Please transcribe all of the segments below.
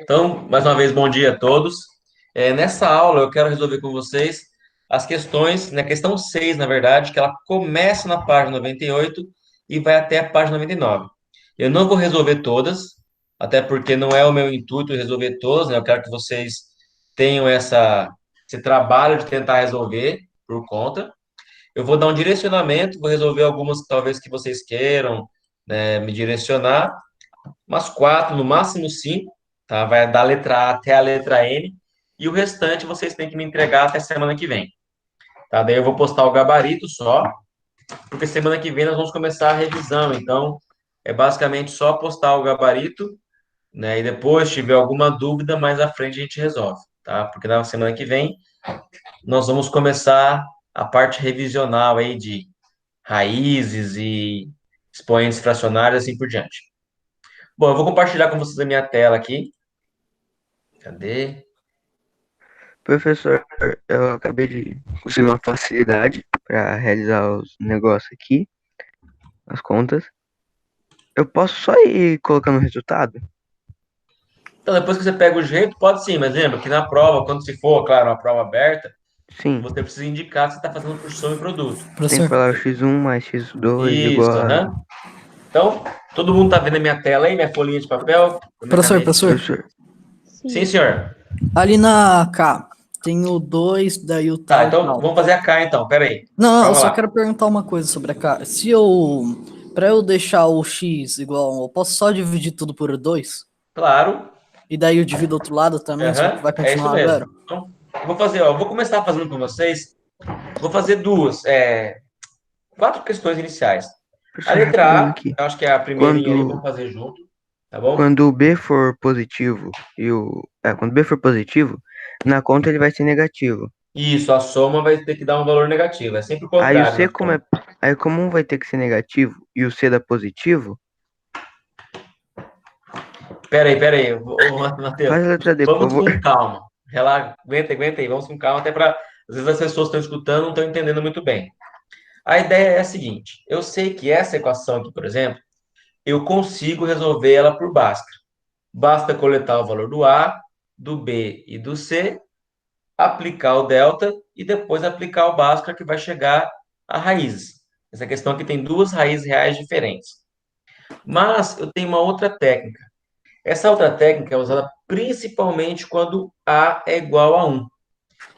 Então, mais uma vez, bom dia a todos. Nessa aula, eu quero resolver com vocês as questões, na questão 6, na verdade, que ela começa na página 98 e vai até a página 99. Eu não vou resolver todas, até porque não é o meu intuito resolver todas, né? Eu quero que vocês tenham esse trabalho de tentar resolver por conta. Eu vou dar um direcionamento, vou resolver algumas talvez que vocês queiram, né, me direcionar, umas quatro, no máximo cinco, tá? Vai da letra A até a letra N, e o restante vocês têm que me entregar até semana que vem, tá? Daí eu vou postar o gabarito só, porque semana que vem nós vamos começar a revisão, então é basicamente só postar o gabarito, né? E depois, se tiver alguma dúvida, mais à frente a gente resolve, tá? Porque na semana que vem nós vamos começar a parte revisional aí de raízes e expoentes fracionários, assim por diante. Bom, eu vou compartilhar com vocês a minha tela aqui. Cadê? Professor, eu acabei de conseguir uma facilidade para realizar os negócios aqui, as contas. Eu posso só ir colocando o resultado? Então, depois que você pega o jeito, pode sim, mas lembra que na prova, quando se for, claro, uma prova aberta, Sim, você precisa indicar que você está fazendo por som e produto. tem que Professor, falar o x1 mais x2 Isso, igual a... aham. Então, todo mundo está vendo a minha tela aí, minha folhinha de papel, com a minha professor, canetinha? professor. Professor, Sim, senhor. Ali na K tem o 2, daí o Tá, tal, então tal. vamos fazer a K então, pera aí. Não, não, eu Calma só lá. quero perguntar uma coisa sobre a K. Pra eu deixar o X igual a 1, eu posso só dividir tudo por 2? Claro, E daí eu divido do outro lado também, só que aham, vai é isso continuar mesmo. zero? Então, eu vou fazer, ó, eu vou começar fazendo com vocês, vou fazer quatro questões iniciais. A professor, rapidinho letra A, aqui. eu acho que é a primeirinha ali, Quando, vamos fazer junto, tá bom? quando o B for positivo e o... quando o B for positivo, na conta ele vai ser negativo. Isso, a soma vai ter que dar um valor negativo. É sempre o Aí o contrário C na como soma. é... Aí como um vai ter que ser negativo e o C dá positivo, Pera aí, Matheus. faz a letra D, por Vamos favor. com calma. Relaxa, aguenta aí, vamos com calma, até para. Às vezes as pessoas estão escutando, não estão entendendo muito bem. A ideia é a seguinte: eu sei que essa equação aqui, por exemplo, eu consigo resolver ela por Bhaskara. Basta coletar o valor do A, do B e do C, aplicar o delta e depois aplicar o Bhaskara, que vai chegar a raízes. Essa questão aqui tem duas raízes reais diferentes. Mas eu tenho uma outra técnica. Essa outra técnica é usada principalmente quando A é igual a 1.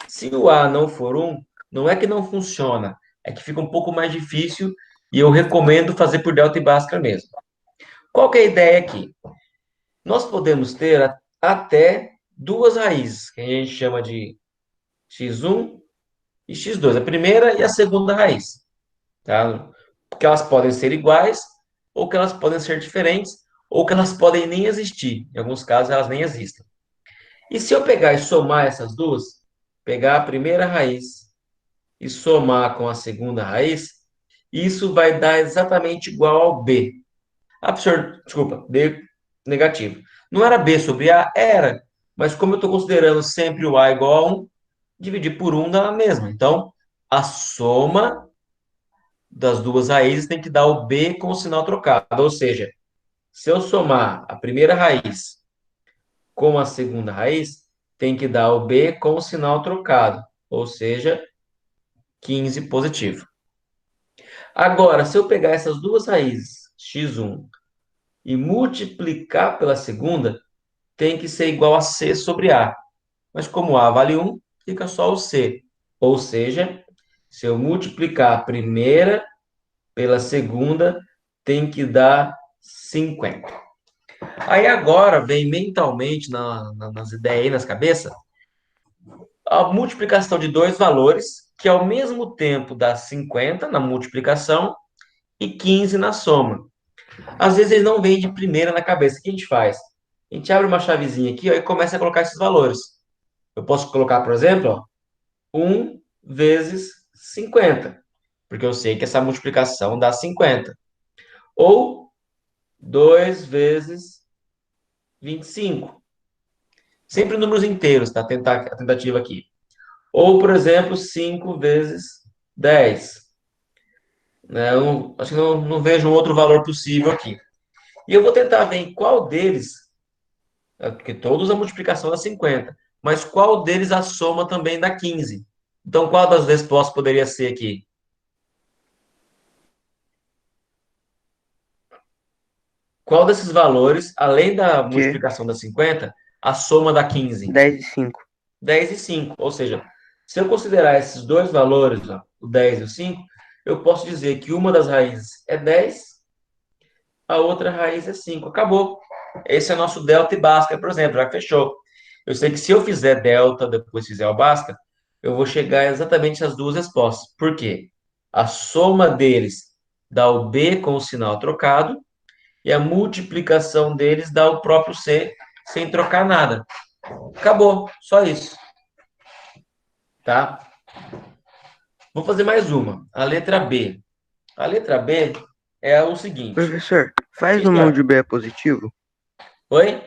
Se o A não for 1, não é que não funciona, é que fica um pouco mais difícil e eu recomendo fazer por delta e Bhaskara mesmo. Qual que é a ideia aqui? Nós podemos ter até duas raízes, que a gente chama de x1 e x2, a primeira e a segunda raiz, tá? Porque elas podem ser iguais, ou que elas podem ser diferentes, ou que elas podem nem existir. Em alguns casos, elas nem existem. E se eu pegar e somar essas duas, pegar a primeira raiz e somar com a segunda raiz, isso vai dar exatamente igual ao B. Ah, professor, desculpa, B negativo. Não era B sobre A? Era. Mas como eu estou considerando sempre o A igual a 1, dividir por 1 dá a mesma. Então, a soma das duas raízes tem que dar o B com o sinal trocado. Ou seja, se eu somar a primeira raiz com a segunda raiz, tem que dar o B com o sinal trocado. Ou seja, 15 positivo. Agora, se eu pegar essas duas raízes, x1, e multiplicar pela segunda, tem que ser igual a C sobre A. Mas como A vale 1, fica só o C. Ou seja, se eu multiplicar a primeira pela segunda, tem que dar 50. Aí agora vem mentalmente nas ideias aí, nas cabeças, a multiplicação de dois valores, que ao mesmo tempo dá 50 na multiplicação e 15 na soma. Às vezes eles não vêm de primeira na cabeça. O que a gente faz? A gente abre uma chavezinha aqui ó, e começa a colocar esses valores. Eu posso colocar, por exemplo, ó, 1 vezes 50, porque eu sei que essa multiplicação dá 50. Ou 2 vezes 25. Sempre números inteiros, tá? A tentativa aqui. Ou, por exemplo, 5 vezes 10. Né? Acho que não vejo um outro valor possível aqui. E eu vou tentar ver em qual deles Porque todos a multiplicação dá 50. Mas qual deles a soma também dá 15? Então, qual das respostas poderia ser aqui? Qual desses valores, além da Que multiplicação da 50, a soma dá 15? 10 e 5. 10 e 5. Ou seja, se eu considerar esses dois valores, ó, o 10 e o 5, eu posso dizer que uma das raízes é 10, a outra raiz é 5. Acabou. Esse é o nosso delta e Bhaskara, por exemplo, já fechou. Eu sei que se eu fizer delta, depois fizer o Bhaskara, eu vou chegar exatamente às duas respostas. Por quê? A soma deles dá o B com o sinal trocado e a multiplicação deles dá o próprio C sem trocar nada. Acabou, só isso, tá? Vou fazer mais uma, a letra B. A letra B é o seguinte. Professor, faz Sim, uma senhor. onde B é positivo? Oi?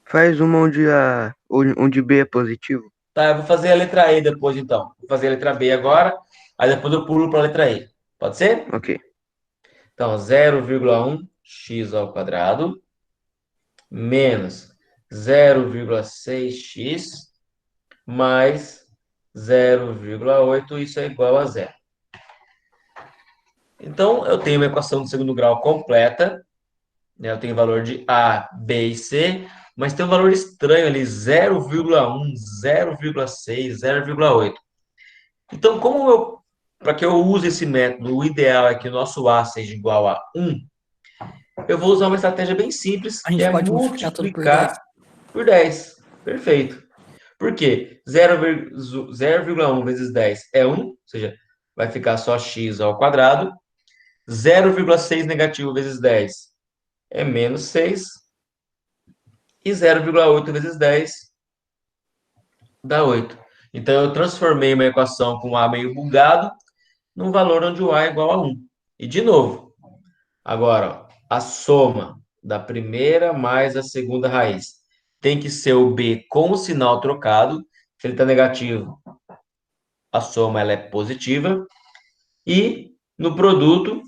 Faz uma onde B é positivo? Tá, eu vou fazer a letra E depois, então. Vou fazer a letra B agora, aí depois eu pulo para a letra E. Pode ser? Ok. Então, 0,1x ao quadrado menos 0,6x mais 0,8, isso é igual a zero. Então, eu tenho uma equação de segundo grau completa, né? Eu tenho valor de A, B e C, mas tem um valor estranho ali, 0,1, 0,6, 0,8. Então, para que eu use esse método, o ideal é que o nosso A seja igual a 1, eu vou usar uma estratégia bem simples, A que gente é pode multiplicar tudo por 10. multiplicar por 10. Perfeito. Por quê? 0,1 vezes 10 é 1, ou seja, vai ficar só x ao quadrado. 0,6 negativo vezes 10 é menos 6. E 0,8 vezes 10 dá 8. Então, eu transformei uma equação com A meio bugado num valor onde o A é igual a 1. E, de novo, agora, ó, a soma da primeira mais a segunda raiz tem que ser o B com o sinal trocado. Se ele está negativo, a soma ela é positiva. E no produto,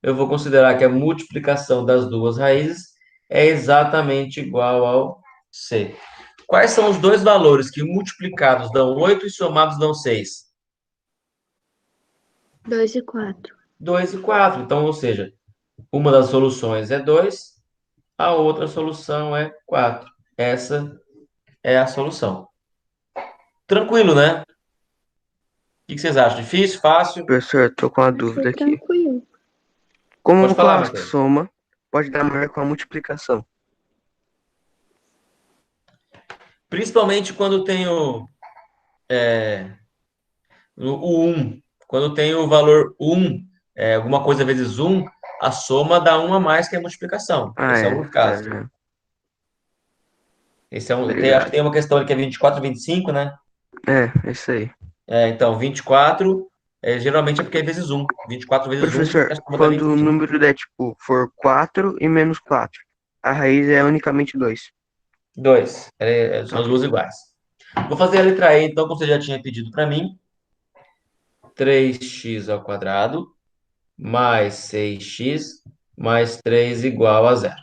eu vou considerar que a multiplicação das duas raízes é exatamente igual ao C. Quais são os dois valores que multiplicados dão 8 e somados dão 6? 2 e 4. 2 e 4. Então, ou seja, uma das soluções é 2, a outra solução é 4. Essa é a solução. Tranquilo, né? O que vocês acham? Difícil? Fácil? Professor, tô com uma Achei dúvida aqui. tranquilo. Pode Como com falar, a Matheus. soma pode dar maior com a multiplicação? Principalmente quando tem o 1. Quando tem o valor 1, alguma coisa vezes 1, a soma dá 1 a mais que a multiplicação. Ah, Esse é é. um Tá, caso. já. Esse é um, acho que Obrigado. tem uma questão ali que é 24 e 25, né? É isso aí. Então, 24 geralmente é porque é vezes 1. 24 vezes 1, Professor, a soma dá quando o 25. número der, tipo, for 4 e menos 4, a raiz é unicamente 2. 2. São as Ok. duas iguais. Vou fazer a letra E, então, como você já tinha pedido para mim. 3x ao quadrado mais 6x mais 3 igual a zero.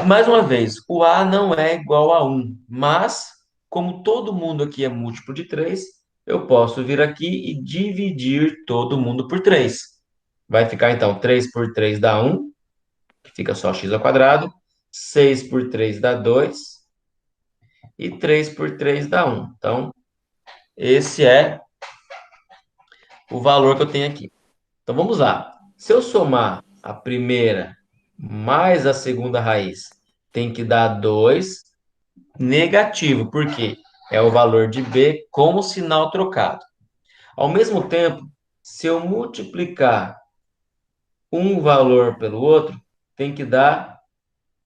Mais uma vez, o A não é igual a 1, mas, como todo mundo aqui é múltiplo de 3, eu posso vir aqui e dividir todo mundo por 3. Vai ficar, então, 3 por 3 dá 1, que fica só x ao quadrado. 6 por 3 dá 2. E 3 por 3 dá 1. Então, esse é o valor que eu tenho aqui. Então, vamos lá. Se eu somar a primeira mais a segunda raiz, tem que dar 2 negativo, porque é o valor de B com o sinal trocado. Ao mesmo tempo, se eu multiplicar um valor pelo outro, tem que dar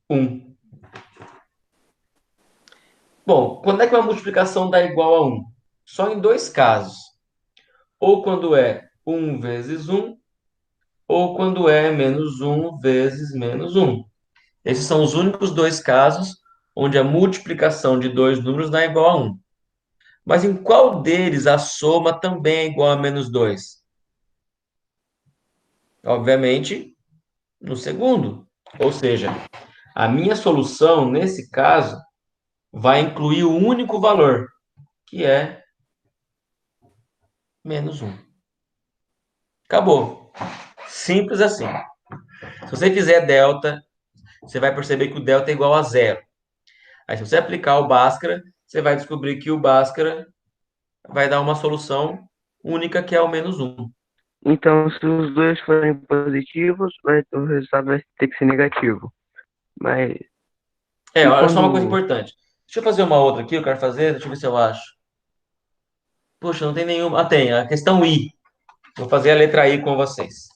1. Bom, quando é que uma multiplicação dá igual a 1? Só em dois casos. Ou quando é 1 vezes 1, ou quando é menos 1 vezes menos 1. Esses são os únicos dois casos onde a multiplicação de dois números dá igual a 1. Mas em qual deles a soma também é igual a menos 2? Obviamente, no segundo. Ou seja, A minha solução, nesse caso, vai incluir o único valor, que é menos um. Acabou. Simples assim. Se você fizer delta, você vai perceber que o delta é igual a zero. Aí, se você aplicar o Bhaskara, você vai descobrir que o Bhaskara vai dar uma solução única, que é o menos um. Então, se os dois forem positivos, o resultado vai ter que ser negativo. Mas e Olha só uma coisa quando. importante. Deixa eu fazer uma outra aqui, eu quero fazer, deixa eu ver se eu acho. Poxa, não tem nenhuma. Ah, tem, a questão I. Vou fazer a letra I com vocês.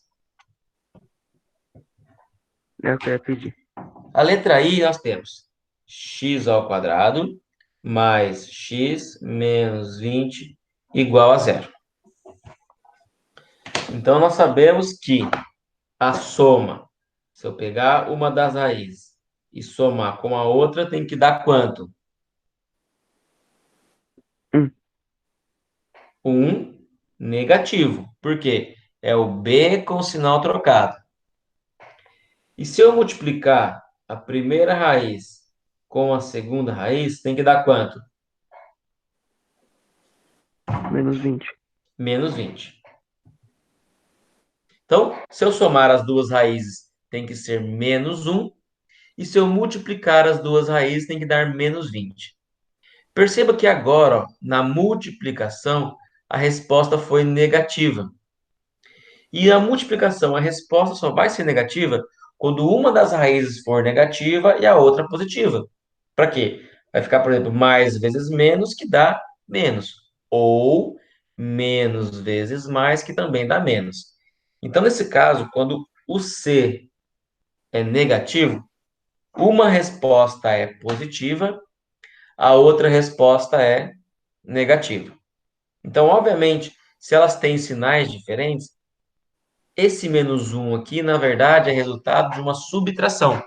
É o que eu ia pedir. A letra I nós temos x ao quadrado mais x menos 20 igual a zero. Então, nós sabemos que a soma, se eu pegar uma das raízes e somar com a outra, tem que dar quanto? 1. 1 negativo. Por quê? É o B com sinal trocado. E se eu multiplicar a primeira raiz com a segunda raiz, tem que dar quanto? Menos 20. Menos 20. Então, se eu somar as duas raízes, tem que ser menos 1. E se eu multiplicar as duas raízes, tem que dar menos 20. Perceba que agora, ó, na multiplicação, a resposta foi negativa. E a multiplicação, a resposta só vai ser negativa quando uma das raízes for negativa e a outra positiva. Para quê? Vai ficar, por exemplo, mais vezes menos, que dá menos. Ou menos vezes mais, que também dá menos. Então, nesse caso, quando o C é negativo, uma resposta é positiva, a outra resposta é negativa. Então, obviamente, se elas têm sinais diferentes, esse menos um aqui, na verdade, é resultado de uma subtração,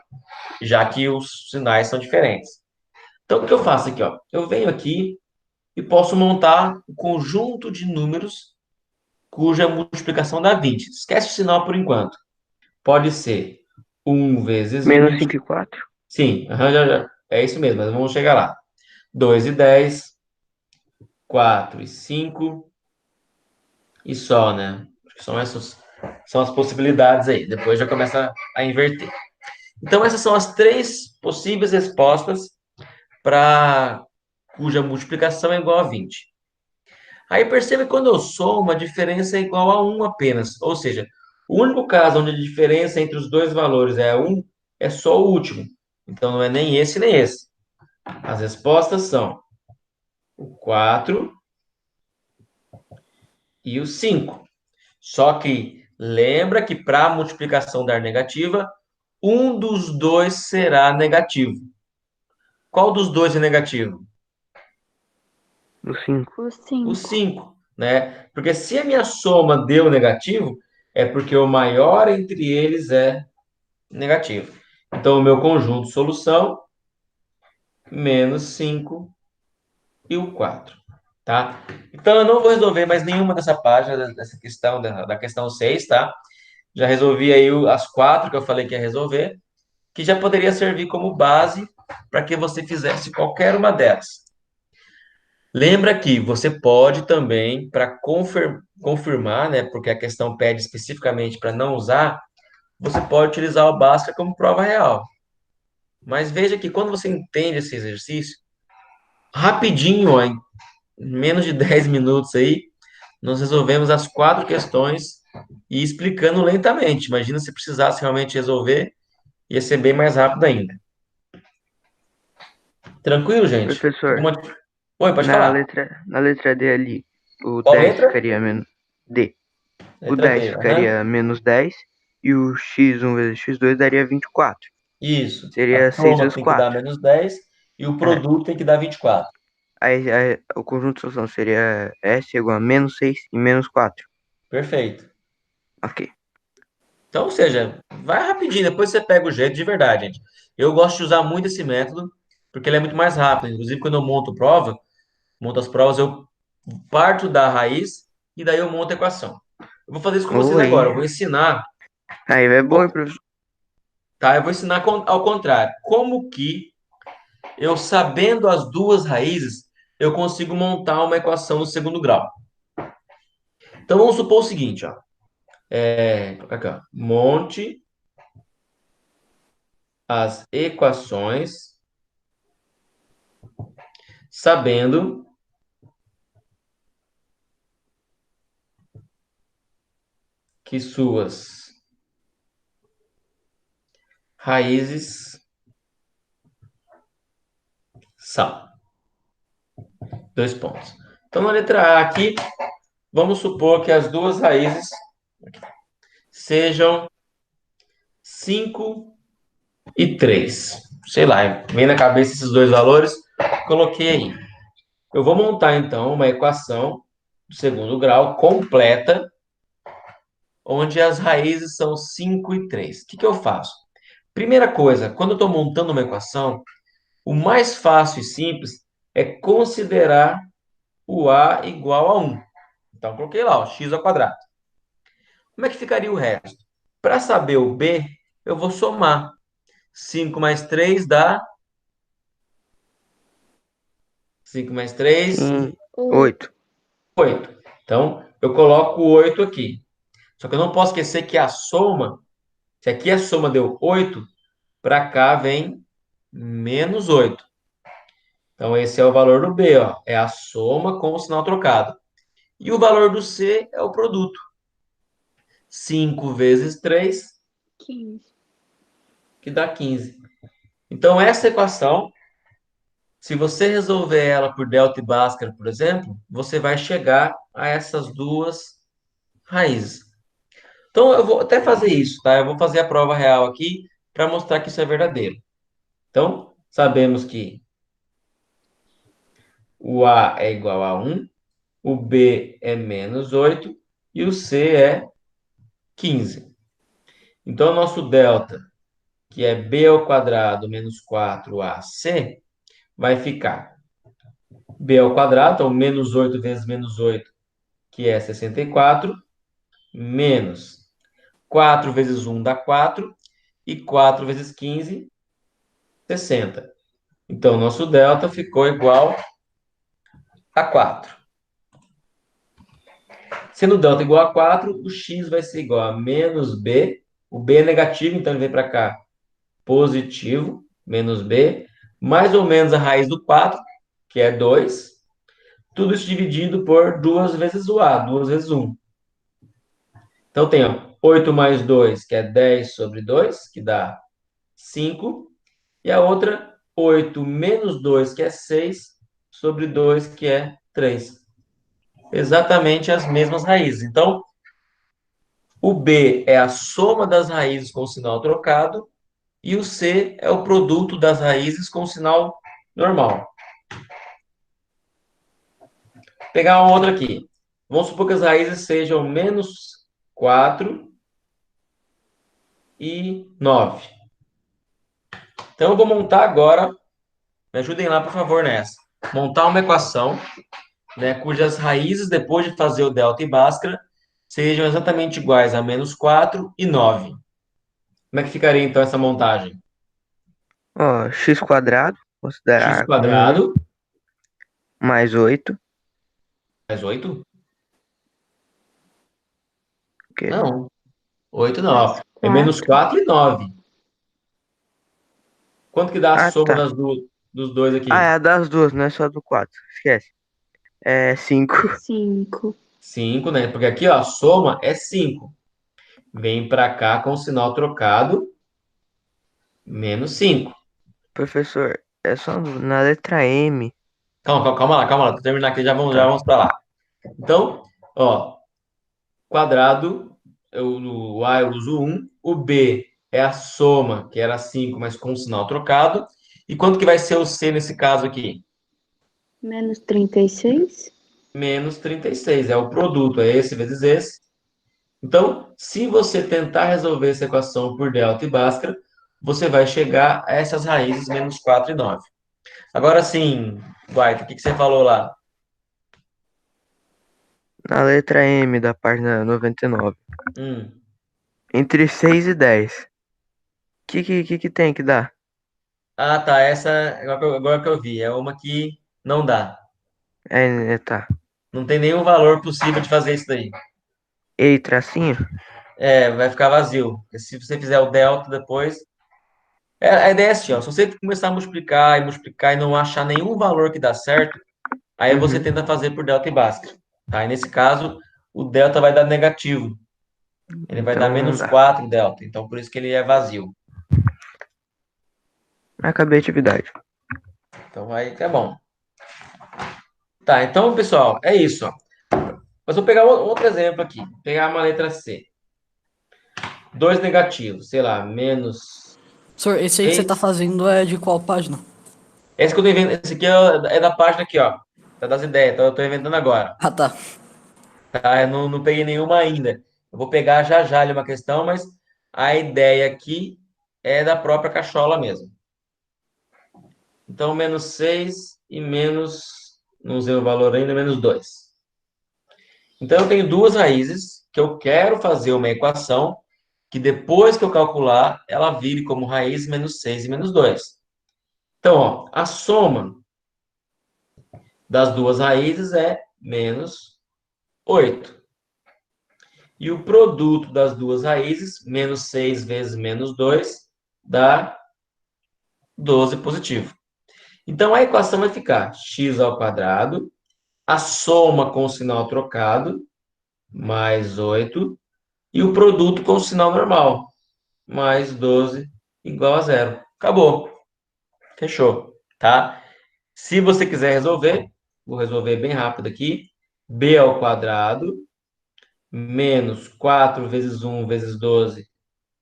já que os sinais são diferentes. Então, o que eu faço aqui? Ó? Eu venho aqui e posso montar um conjunto de números cuja multiplicação dá 20. Esquece o sinal por enquanto. Pode ser 1 vezes Menos 20. 5 e 4. Sim, é isso mesmo, mas vamos chegar lá. 2 e 10, 4 e 5 e só, né? Acho que são as possibilidades aí. Depois já começa a inverter. Então, essas são as três possíveis respostas para cuja multiplicação é igual a 20. Aí percebe que quando eu somo, a diferença é igual a 1 apenas. Ou seja, o único caso onde a diferença entre os dois valores é 1 é só o último. Então, não é nem esse nem esse. As respostas são o 4 e o 5. Só que lembra que para a multiplicação dar negativa, um dos dois será negativo. Qual dos dois é negativo? O 5. O O 5. 5, né? Porque se a minha soma deu negativo, é porque o maior entre eles é negativo. Então, o meu conjunto solução, menos 5 e o 4, tá? Então, eu não vou resolver mais nenhuma dessa página, dessa questão, da questão 6, tá? Já resolvi aí as 4 que eu falei que ia resolver, que já poderia servir como base para que você fizesse qualquer uma delas. Lembra que você pode também, para confirmar, né, porque a questão pede especificamente para não usar, você pode utilizar o Bhaskara como prova real. Mas veja que quando você entende esse exercício, rapidinho, ó, em menos de 10 minutos aí, nós resolvemos as 4 questões e explicando lentamente. Imagina se precisasse realmente resolver, ia ser bem mais rápido ainda. Tranquilo, gente? Professor, Oi, pode falar. na letra D ali, o Qual 10 letra? ficaria menos. D. O Letra 10 D, aham. ficaria menos 10 e o x1 vezes x2 daria 24. Isso. A Seria 6 soma vezes tem que dar 4. menos 10 e o É, produto tem que dar 24. aí o conjunto de solução seria S igual a menos 6 e menos 4. Perfeito. Ok. Então, ou seja, vai rapidinho, depois você pega o jeito de verdade, gente. Eu gosto de usar muito esse método, porque ele é muito mais rápido. Inclusive, quando eu monto as provas, eu parto da raiz e daí eu monto a equação. Eu vou fazer isso com vocês Oi. agora. Eu vou ensinar. Aí é bom, hein, Qual- professor? tá? Eu vou ensinar ao contrário. Como que eu, sabendo as duas raízes, eu consigo montar uma equação no segundo grau. Então, vamos supor o seguinte, ó. Aqui, ó. Monte as equações sabendo que suas raízes são. Dois pontos. Então, na letra A aqui, vamos supor que as duas raízes sejam 5 e 3. Sei lá, vem na cabeça esses dois valores, coloquei aí. Eu vou montar, então, uma equação do segundo grau completa, onde as raízes são 5 e 3. O que eu faço? Primeira coisa, quando eu estou montando uma equação, o mais fácil e simples é considerar o a igual a 1. Então, coloquei lá, ó, x ao quadrado. Como é que ficaria o resto? Para saber o b, eu vou somar. 5 mais 3 dá 5 mais 3, Sim, Oi. 8. 8. Então, eu coloco o 8 aqui. Só que eu não posso esquecer que a soma, se aqui a soma deu 8, para cá vem menos 8. Então, esse é o valor do B, ó. É a soma com o sinal trocado. E o valor do C é o produto. 5 vezes 3, 15. que dá 15. Então, essa equação, se você resolver ela por delta e Bhaskara, por exemplo, você vai chegar a essas duas raízes. Então, eu vou até fazer isso, tá? Eu vou fazer a prova real aqui para mostrar que isso é verdadeiro. Então, sabemos que o A é igual a 1, o B é menos 8 e o C é 15. Então, o nosso delta, que é B ao quadrado menos 4AC, vai ficar B ao quadrado, então menos 8 vezes menos 8, que é 64, menos 4 vezes 1 dá 4, e 4 vezes 15, 60. Então, nosso delta ficou igual a 4. Sendo delta igual a 4, o x vai ser igual a menos b. O b é negativo, então ele vem para cá positivo, menos b, mais ou menos a raiz do 4, que é 2. Tudo isso dividido por 2 vezes o a, 2 vezes 1. Então, tem ó, 8 mais 2, que é 10 sobre 2, que dá 5. E a outra, 8 menos 2, que é 6, sobre 2, que é 3. Exatamente as mesmas raízes. Então, o B é a soma das raízes com sinal trocado e o C é o produto das raízes com sinal normal. Vou pegar uma outra aqui. Vamos supor que as raízes sejam menos 4 e 9. Então, eu vou montar agora, me ajudem lá, por favor, nessa. Montar uma equação, né, cujas raízes, depois de fazer o delta e Bhaskara, sejam exatamente iguais a menos 4 e 9. Como é que ficaria, então, essa montagem? Ó, x quadrado, X considerar como 1, quadrado mais 8. mais 8? Que... Não, 8 não. Ó. Mais É menos 4. 4 e 9. Quanto que dá a Ah, soma tá. dos dois Ah, é aqui? a das duas, não é só do 4. Esquece. É 5. 5. 5, né? Porque aqui, ó, a soma é 5. Vem para cá com o sinal trocado, menos 5. Professor, é só na letra M. Calma lá. Tô terminar aqui, já Tá. vamos para lá. Então, ó, quadrado, no A eu uso 1. O B é a soma, que era 5, mas com o sinal trocado. E quanto que vai ser o C nesse caso aqui? Menos 36. Menos 36. É o produto, é esse vezes esse. Então, se você tentar resolver essa equação por delta e Bhaskara, você vai chegar a essas raízes menos 4 e 9. Agora sim, Guaita, o que você falou lá? Na letra M da página 99. Hum, Entre 6 e 10. que tem que dar? Ah, tá. Essa agora que eu vi. É uma que não dá. Tá. Não tem nenhum valor possível de fazer isso daí. E tracinho? É, vai ficar vazio. Porque se você fizer o delta depois. A ideia é assim, ó. Se você começar a multiplicar e não achar nenhum valor que dá certo, aí você Uhum. tenta fazer por delta e Bhaskara. Tá? E nesse caso, o delta vai dar negativo. Ele vai dar Então não menos dá. 4 delta. Então, por isso que ele é vazio. Acabei a atividade. Então, aí que é bom. Tá, então, pessoal, é isso, ó. Mas vou pegar outro exemplo aqui. Vou pegar uma letra C. Dois negativos, sei lá, menos Senhor, esse aí que você tá 6. fazendo é de qual página? Esse que eu tô inventando, esse aqui é da página aqui, ó. Tá das ideias, então eu tô inventando agora. Ah, tá. Tá? Eu não peguei nenhuma ainda. Eu vou pegar já já ali uma questão, mas a ideia aqui é da própria cachola mesmo. Então, menos 6 e menos, não usei o valor ainda, menos 2. Então, eu tenho duas raízes que eu quero fazer uma equação que depois que eu calcular, ela vire como raiz menos 6 e menos 2. Então, ó, a soma das duas raízes é menos 8. E o produto das duas raízes, menos 6 vezes menos 2, dá 12 positivo. Então, a equação vai ficar x ao quadrado, a soma com o sinal trocado, mais 8, e o produto com o sinal normal, mais 12, igual a zero. Acabou. Fechou, tá? Se você quiser resolver, vou resolver bem rápido aqui. B ao quadrado, menos 4 vezes 1 vezes 12,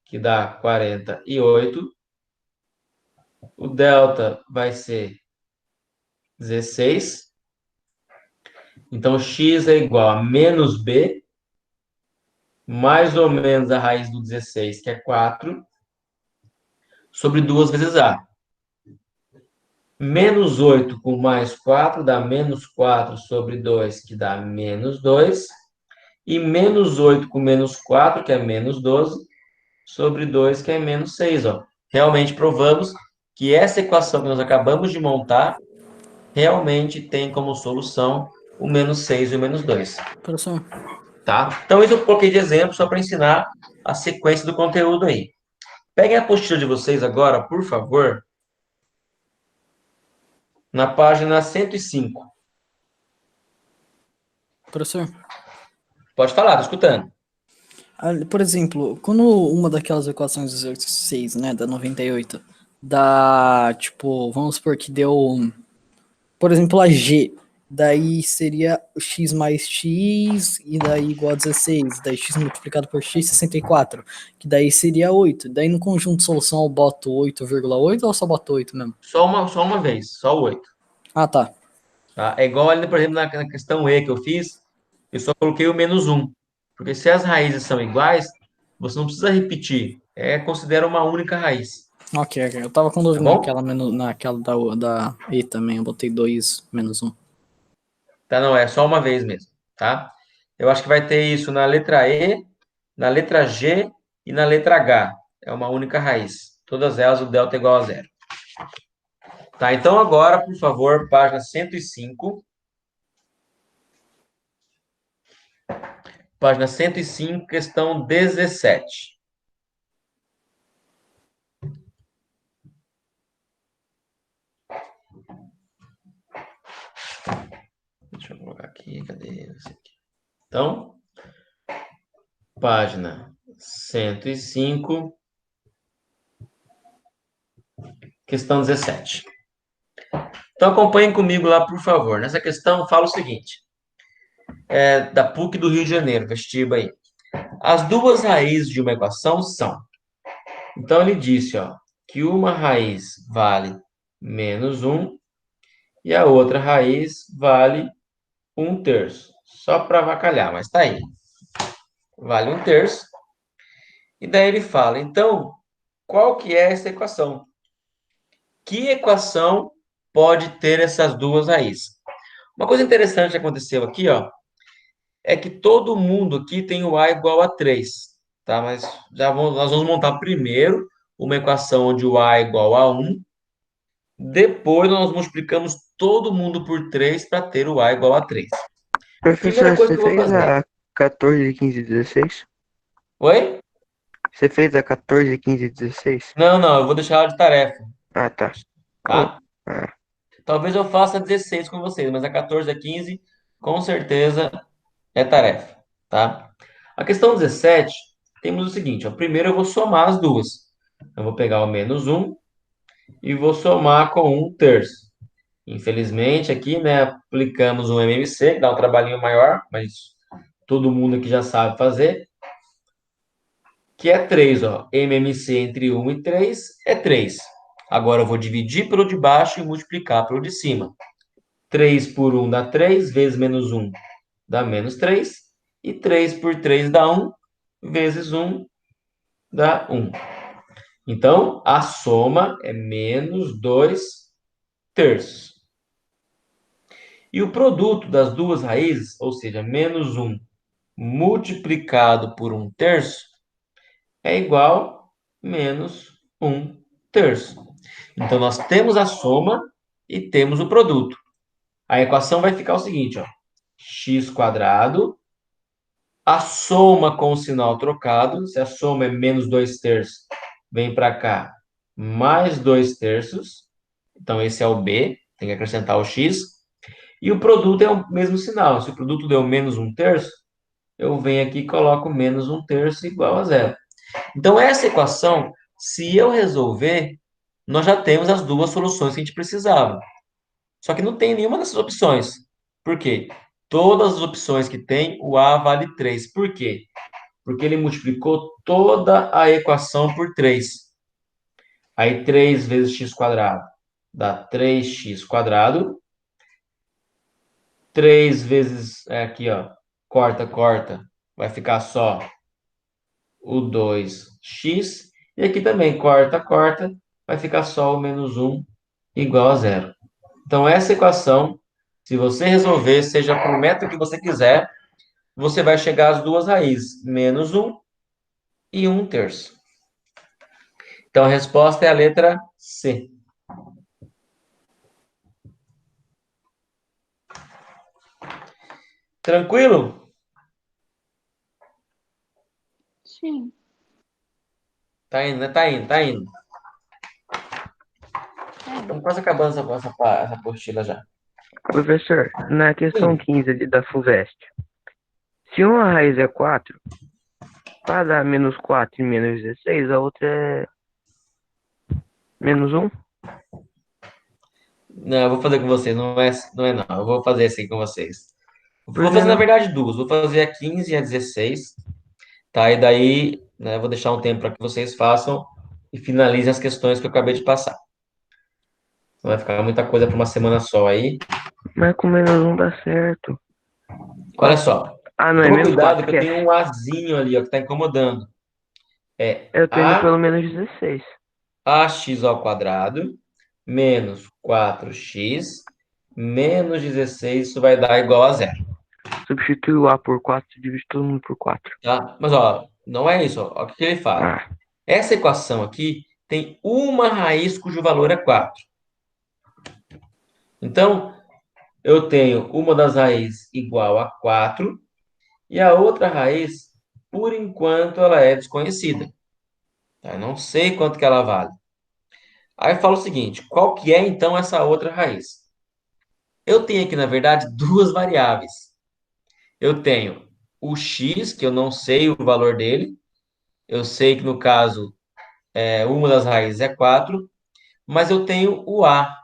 que dá 48. O delta vai ser 16. Então, x é igual a menos b, mais ou menos a raiz do 16, que é 4, sobre 2 vezes a. Menos 8 com mais 4 dá menos 4 sobre 2, que dá menos 2. E menos 8 com menos 4, que é menos 12, sobre 2, que é menos 6. Ó. Realmente provamos que essa equação que nós acabamos de montar realmente tem como solução o menos 6 e o menos 2. Professor, Tá? Então, isso eu coloquei de exemplo só para ensinar a sequência do conteúdo aí. Peguem a apostila de vocês agora, por favor, na página 105. professor. Pode falar, tô escutando. Por exemplo, quando uma daquelas equações dos exercícios 6, né, da 98, dá, tipo, vamos supor que deu, por exemplo, a G, daí seria o x mais x, e daí igual a 16, daí x multiplicado por x, 64, que daí seria 8. Daí no conjunto de solução eu boto 8,8 ou só boto 8 mesmo? Só uma vez, só o 8. Ah, tá. Tá? É igual ali, por exemplo, na questão E que eu fiz, eu só coloquei o menos 1. Porque se as raízes são iguais, você não precisa repetir. Considera uma única raiz. Ok, ok. Eu tava com Tá dúvida bom? naquela da E também, eu botei 2 menos 1. Tá, não, é só uma vez mesmo. Tá? Eu acho que vai ter isso na letra E, na letra G e na letra H. É uma única raiz. Todas elas, o delta é igual a zero. Tá, então agora, por favor, página 105. Página 105, questão 17. Deixa eu colocar aqui, cadê esse aqui? Então, página 105, questão 17. Então, acompanhem comigo lá, por favor. Nessa questão, fala o seguinte: da PUC do Rio de Janeiro, vestiba aí. As duas raízes de uma equação são. Então, ele disse, ó, que uma raiz vale menos 1 e a outra raiz vale 1/3. Só para avacalhar, mas tá aí. Vale 1/3. E daí ele fala, então, qual que é essa equação? Que equação pode ter essas duas raízes? Uma coisa interessante que aconteceu aqui, ó, é que todo mundo aqui tem o A igual a 3, tá? Mas nós vamos montar primeiro uma equação onde o A é igual a 1. Depois nós multiplicamos todo mundo por 3 para ter o A igual a 3. Primeira Professor, coisa você que eu vou fez fazer. a 14, 15, 16? Oi? Você fez a 14, 15, 16? Não, não, eu vou deixar ela de tarefa, Ah, tá. Co- tá? Ah, Talvez eu faça 16 com vocês, mas a 14 a 15 com certeza é tarefa, tá? A questão 17, temos o seguinte, ó, primeiro eu vou somar as duas. Eu vou pegar o menos 1 e vou somar com 1/3. Infelizmente, aqui, né, aplicamos um MMC, que dá um trabalhinho maior, mas todo mundo aqui já sabe fazer, que é 3, ó. MMC entre 1 e 3 é 3. Agora eu vou dividir pelo de baixo e multiplicar pelo de cima. 3 por 1 dá 3, vezes menos 1 dá menos 3, e 3 por 3 dá 1, vezes 1 dá 1. Então, a soma é menos 2/3. E o produto das duas raízes, ou seja, menos 1 multiplicado por 1/3, é igual a menos 1/3. Então, nós temos a soma e temos o produto. A equação vai ficar o seguinte, ó. X quadrado, a soma com o sinal trocado, se a soma é menos 2/3, vem para cá, mais 2/3. Então, esse é o B, tem que acrescentar o X. E o produto é o mesmo sinal. Se o produto deu menos 1/3, eu venho aqui e coloco menos 1/3 igual a zero. Então, essa equação, se eu resolver, nós já temos as duas soluções que a gente precisava. Só que não tem nenhuma dessas opções. Por quê? Todas as opções que tem, o A vale 3. Por quê? Porque ele multiplicou toda a equação por 3. Aí 3 vezes x quadrado dá 3x quadrado. 3 vezes, aqui, ó, corta, corta, vai ficar só o 2x. E aqui também, corta, corta, vai ficar só o menos 1 igual a zero. Então, essa equação, se você resolver, seja por método que você quiser, você vai chegar às duas raízes, menos 1 e 1/3. Então, a resposta é a letra C. Tranquilo? Sim. Tá indo, né? Tá indo, tá indo. É. Estamos quase acabando essa apostila já. professor, na questão Sim. 15 ali da FUVEST, se uma raiz é 4, para dar menos 4 e menos 16, a outra é menos 1? Não, eu vou fazer com vocês, não é não. Eu vou fazer assim com vocês. Por Vou que fazer, na não? verdade, duas. Vou fazer a 15 e a 16, tá? E daí, né, eu vou deixar um tempo para que vocês façam e finalizem as questões que eu acabei de passar. Não vai ficar muita coisa para uma semana só aí. Mas com menos 1 dá certo. Olha 4. só. Ah, não é Toma menos 4, cuidado que eu tenho esquece. um azinho ali, ó, que está incomodando. É Eu tô indo a pelo menos 16. ax ao quadrado menos 4x menos 16, isso vai dar igual a zero, Substitui o A por 4, divide todo mundo por 4. tá? Mas, ó, não é isso, ó. Olha o que ele fala. Ah, Essa equação aqui tem uma raiz cujo valor é 4. Então, eu tenho uma das raízes igual a 4 e a outra raiz, por enquanto, ela é desconhecida, tá? Eu não sei quanto que ela vale. Aí fala o seguinte, qual que é então essa outra raiz? Eu tenho aqui, na verdade, duas variáveis. Eu tenho o x, que eu não sei o valor dele. Eu sei que, no caso, uma das raízes é 4, mas eu tenho o a.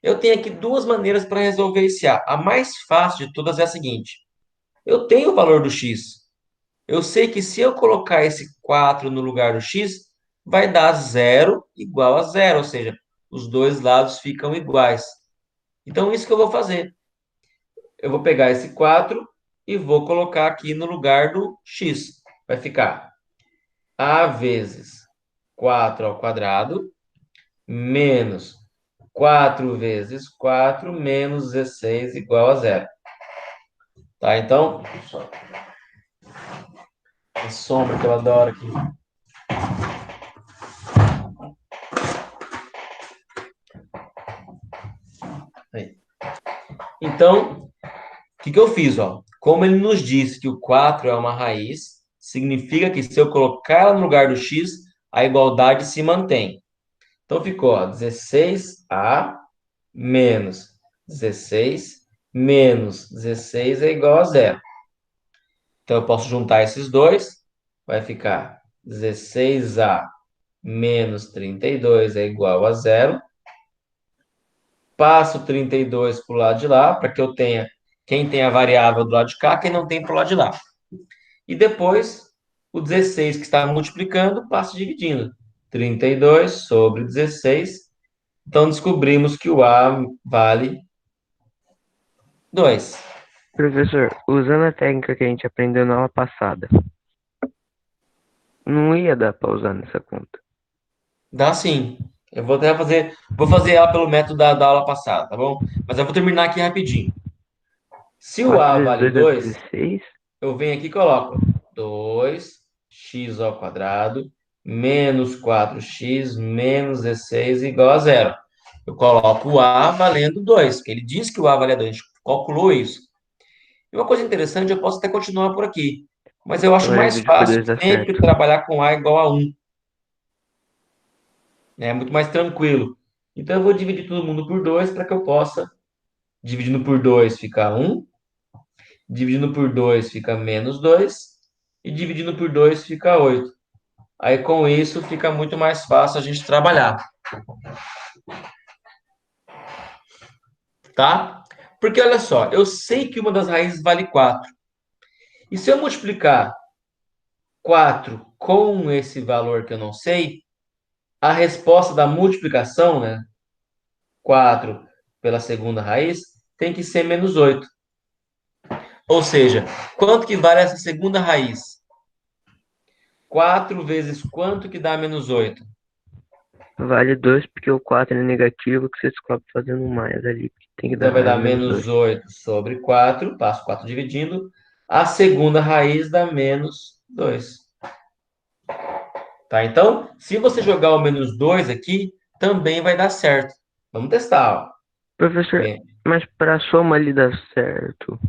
Eu tenho aqui duas maneiras para resolver esse a. A mais fácil de todas é a seguinte. Eu tenho o valor do x. Eu sei que se eu colocar esse 4 no lugar do x, vai dar zero igual a zero, ou seja, os dois lados ficam iguais. Então, isso que eu vou fazer. Eu vou pegar esse 4 e vou colocar aqui no lugar do x. Vai ficar a vezes 4 ao quadrado menos 4 vezes 4 menos 16 igual a zero. Tá? Então, a sombra que eu adoro aqui. Aí. Então, o que eu fiz, ó? Como ele nos disse que o 4 é uma raiz, significa que se eu colocar ela no lugar do x, a igualdade se mantém. Então ficou, ó, 16a menos 16 menos 16 é igual a zero. Então eu posso juntar esses dois, vai ficar 16a menos 32 é igual a zero. Passo 32 para o lado de lá, para que eu tenha quem tem a variável do lado de cá, quem não tem para o lado de lá. E depois, o 16 que está multiplicando, passo dividindo. 32 sobre 16. Então, descobrimos que o A vale 2. Professor, usando a técnica que a gente aprendeu na aula passada, não ia dar pra usar nessa conta. Dá sim. Eu vou fazer ela pelo método da aula passada, tá bom? Mas eu vou terminar aqui rapidinho. Se o 4 A vezes vale 2 é 2, 16. eu venho aqui e coloco 2x ao quadrado menos 4x menos 16 igual a zero. Eu coloco o A valendo 2, que ele disse que o A valia 2, a gente calculou isso. E uma coisa interessante, eu posso até continuar por aqui, mas eu acho Então é mais dividir por fácil 2 dá sempre certo. trabalhar com A igual a 1. É muito mais tranquilo. Então eu vou dividir todo mundo por 2 para que eu possa. Dividindo por 2 fica 1, dividindo por 2 fica menos 2, e dividindo por 2 fica 8. Aí com isso fica muito mais fácil a gente trabalhar, tá? Porque olha só, eu sei que uma das raízes vale 4. E se eu multiplicar 4 com esse valor que eu não sei, a resposta da multiplicação, né? 4 pela segunda raiz, tem que ser menos 8. Ou seja, quanto que vale essa segunda raiz? 4 vezes quanto que dá menos 8? Vale 2 porque o 4 é negativo que você descobre fazendo um mais ali. Tem que Então vai dar dar menos menos 2. 8 sobre 4, passo 4 dividindo. A segunda raiz dá menos 2. Tá? Então, se você jogar o menos 2 aqui, também vai dar certo. Vamos testar, ó. Professor, Bem, mas pra soma ali dar certo,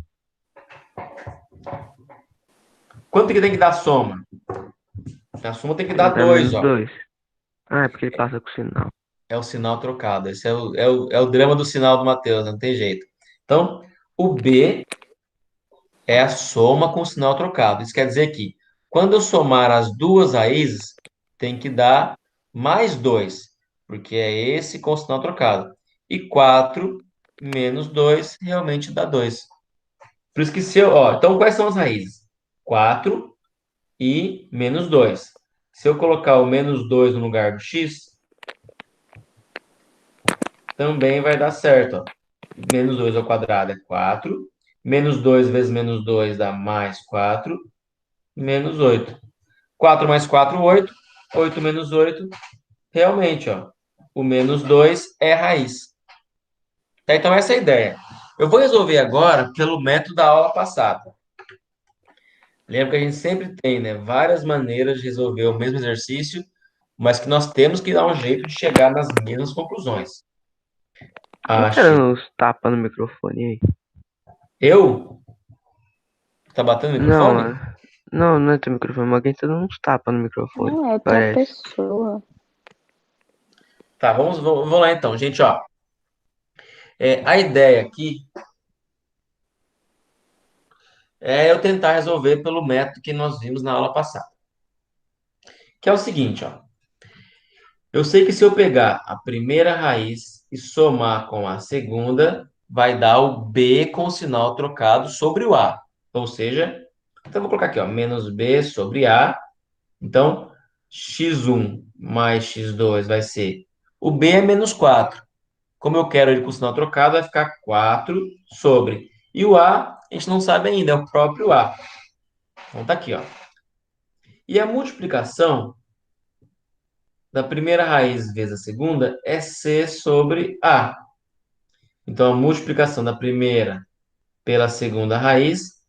quanto que tem que dar soma? A soma tem que tem que dar dar 2, menos ó. 2. Ah, é porque ele passa com o sinal. É o sinal trocado. Esse é o drama do sinal do Mateus, não tem jeito. Então, o B é a soma com o sinal trocado. Isso quer dizer que, quando eu somar as duas raízes, tem que dar mais 2, porque é esse com o sinal trocado. E 4 menos 2 realmente dá 2. Por isso que se eu... Ó, então, quais são as raízes? 4 e menos 2. Se eu colocar o menos 2 no lugar do x, também vai dar certo, ó. Menos 2 ao quadrado é 4. Menos 2 vezes menos 2 dá mais 4. Menos 8. 4 mais 4, 8. 8 menos 8. Realmente, ó. O menos 2 é raiz. Tá, então, essa é a ideia. Eu vou resolver agora pelo método da aula passada. Lembra que a gente sempre tem, né, várias maneiras de resolver o mesmo exercício, mas que nós temos que dar um jeito de chegar nas mesmas conclusões. Quem tá Acho. dando uns tapas no microfone aí? Eu? Tá batendo o Não, microfone? não é teu microfone, mas alguém tá dando uns tapas no microfone. Não é outra Parece. pessoa. Tá, vamos lá então, gente, ó. A ideia aqui é eu tentar resolver pelo método que nós vimos na aula passada. Que é o seguinte, ó. Eu sei que se eu pegar a primeira raiz e somar com a segunda, vai dar o B com o sinal trocado sobre o A. Ou seja, então eu vou colocar aqui, ó, menos B sobre A. Então, x1 mais x2 vai ser... O B é menos 4. Como eu quero ele com o sinal trocado, vai ficar 4 sobre... E o A, a gente não sabe ainda, é o próprio A. Então tá aqui, ó. E a multiplicação da primeira raiz vezes a segunda é C sobre A. Então, a multiplicação da primeira pela segunda raiz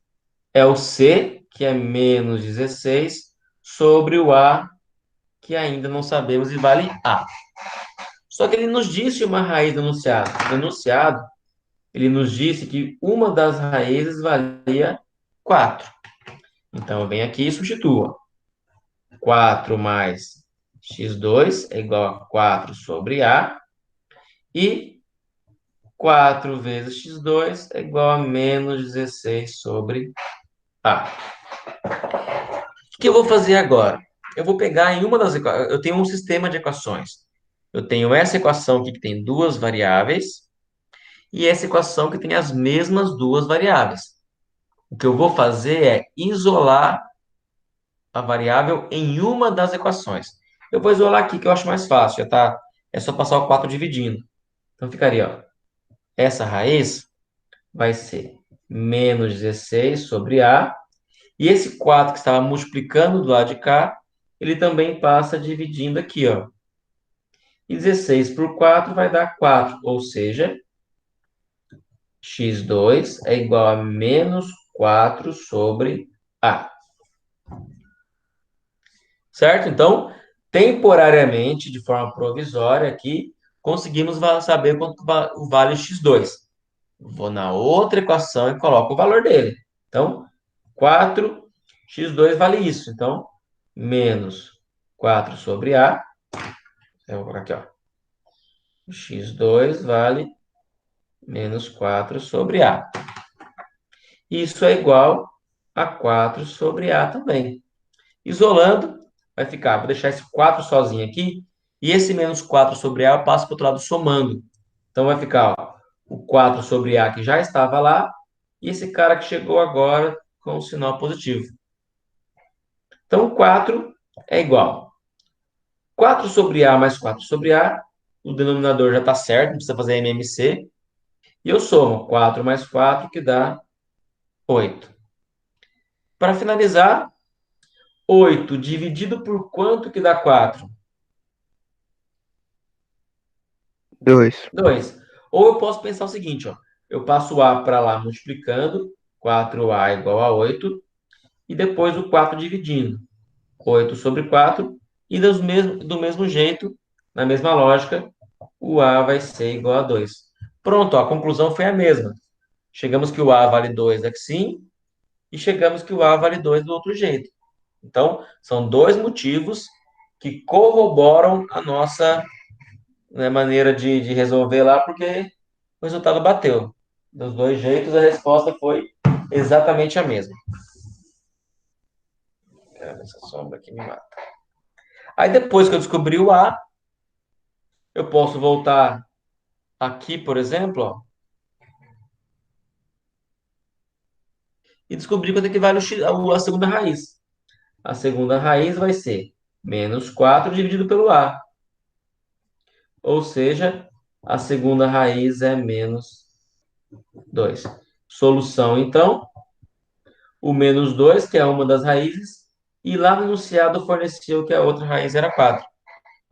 é o C, que é menos 16, sobre o A, que ainda não sabemos e vale A. Só que ele nos disse uma raiz do enunciado. No enunciado, ele nos disse que uma das raízes valia 4. Então, eu venho aqui e substituo. 4 mais x2 é igual a 4 sobre A. E 4 vezes x2 é igual a menos 16 sobre A. O que eu vou fazer agora? Eu vou pegar em uma das equações. Eu tenho um sistema de equações. Eu tenho essa equação aqui que tem duas variáveis e essa equação que tem as mesmas duas variáveis. O que eu vou fazer é isolar a variável em uma das equações. Eu vou isolar aqui, que eu acho mais fácil. Já tá, é só passar o 4 dividindo. Então, ficaria, ó, essa raiz vai ser menos 16 sobre A. E esse 4 que estava multiplicando do lado de cá, ele também passa dividindo aqui, ó. E 16 por 4 vai dar 4, ou seja, x2 é igual a menos 4 sobre A. Certo? Então, temporariamente, de forma provisória aqui, conseguimos saber quanto vale x2. Vou na outra equação e coloco o valor dele. Então, 4, x2 vale isso. Então, menos 4 sobre A. Eu vou colocar aqui, ó. x2 vale menos 4 sobre A. Isso é igual a 4 sobre A também. Isolando, vai ficar, vou deixar esse 4 sozinho aqui, e esse menos 4 sobre A eu passo para o outro lado somando. Então, vai ficar, ó, o 4 sobre A que já estava lá, e esse cara que chegou agora com o sinal positivo. Então, 4 é igual 4 sobre A mais 4 sobre A, o denominador já está certo, não precisa fazer MMC, e eu somo 4 mais 4, que dá 8. Para finalizar, 8 dividido por quanto que dá 4? 2. 2. Ou eu posso pensar o seguinte, ó, eu passo o A para lá multiplicando, 4A igual a 8, e depois o 4 dividindo, 8 sobre 4, e do mesmo jeito, na mesma lógica, o A vai ser igual a 2. Pronto, ó, a conclusão foi a mesma. Chegamos que o A vale 2 assim, e chegamos que o A vale 2 do outro jeito. Então, são dois motivos que corroboram a nossa, né, maneira de resolver lá, porque o resultado bateu. Dos dois jeitos, a resposta foi exatamente a mesma. Essa sombra aqui me mata. Aí, depois que eu descobri o A, eu posso voltar aqui, por exemplo, ó, e descobrir quanto é que vale a segunda raiz. A segunda raiz vai ser menos 4 dividido pelo A. Ou seja, a segunda raiz é menos 2. Solução, então, o menos 2, que é uma das raízes, e lá no enunciado forneceu que a outra raiz era 4.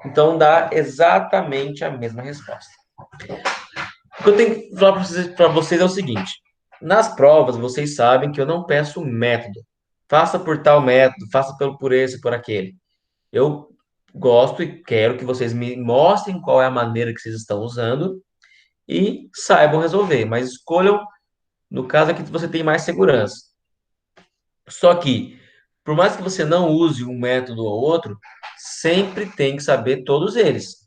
Então, dá exatamente a mesma resposta. O que eu tenho que falar para vocês é o seguinte. Nas provas, vocês sabem que eu não peço método. Faça por tal método, faça por esse, por aquele. Eu gosto e quero que vocês me mostrem qual é a maneira que vocês estão usando e saibam resolver, mas escolham no caso aqui que você tem mais segurança. Só que, por mais que você não use um método ou outro, sempre tem que saber todos eles.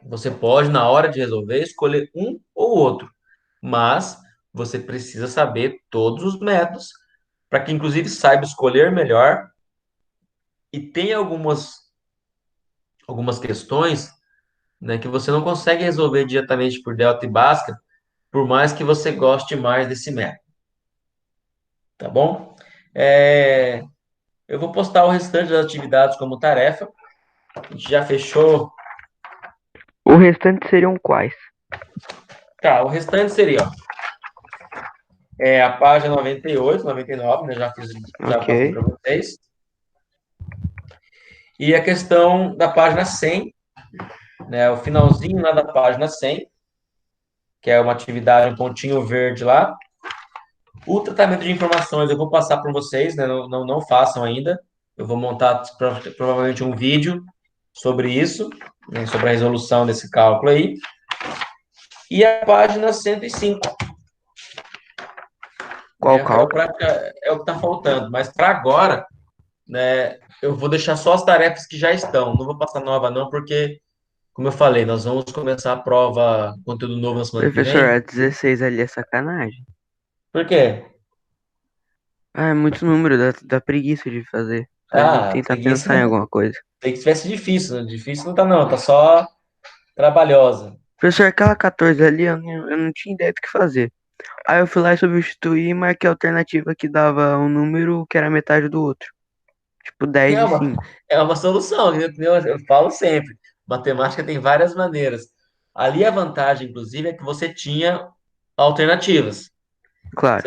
Você pode, na hora de resolver, escolher um ou outro, mas você precisa saber todos os métodos para que, inclusive, saiba escolher melhor. E tem algumas questões, né, que você não consegue resolver diretamente por delta e Bhaskara, por mais que você goste mais desse método. Tá bom? Eu vou postar o restante das atividades como tarefa. A gente já fechou. O restante seriam quais? Tá, o restante seria, ó, a página 98, 99, né? Já passei Ok. para vocês. E a questão da página 100, né? O finalzinho lá da página 100, que é uma atividade, um pontinho verde lá. O tratamento de informações eu vou passar para vocês, né? Não façam ainda. Eu vou montar provavelmente um vídeo sobre isso, né? Sobre a resolução desse cálculo aí. E a página 105, Qual né? cálculo? É o que está faltando. Mas para agora, né, eu vou deixar só as tarefas que já estão. Não vou passar nova, não, porque, como eu falei, nós vamos começar a prova, conteúdo novo na semana que Professor, vem. a 16 ali é sacanagem. Por quê? Ah, é muito número, dá preguiça de fazer. Só de Ah, tentar preguiça pensar em não. alguma coisa. Tem que tivesse difícil, né? Difícil não tá, não. Tá só trabalhosa. Professor, aquela 14 ali, eu não tinha ideia do que fazer. Aí eu fui lá e substituí e marquei a alternativa que dava um número que era metade do outro. Tipo 10 É e uma, 5. é uma solução, entendeu? Eu falo sempre. Matemática tem várias maneiras. Ali a vantagem, inclusive, é que você tinha alternativas. Claro.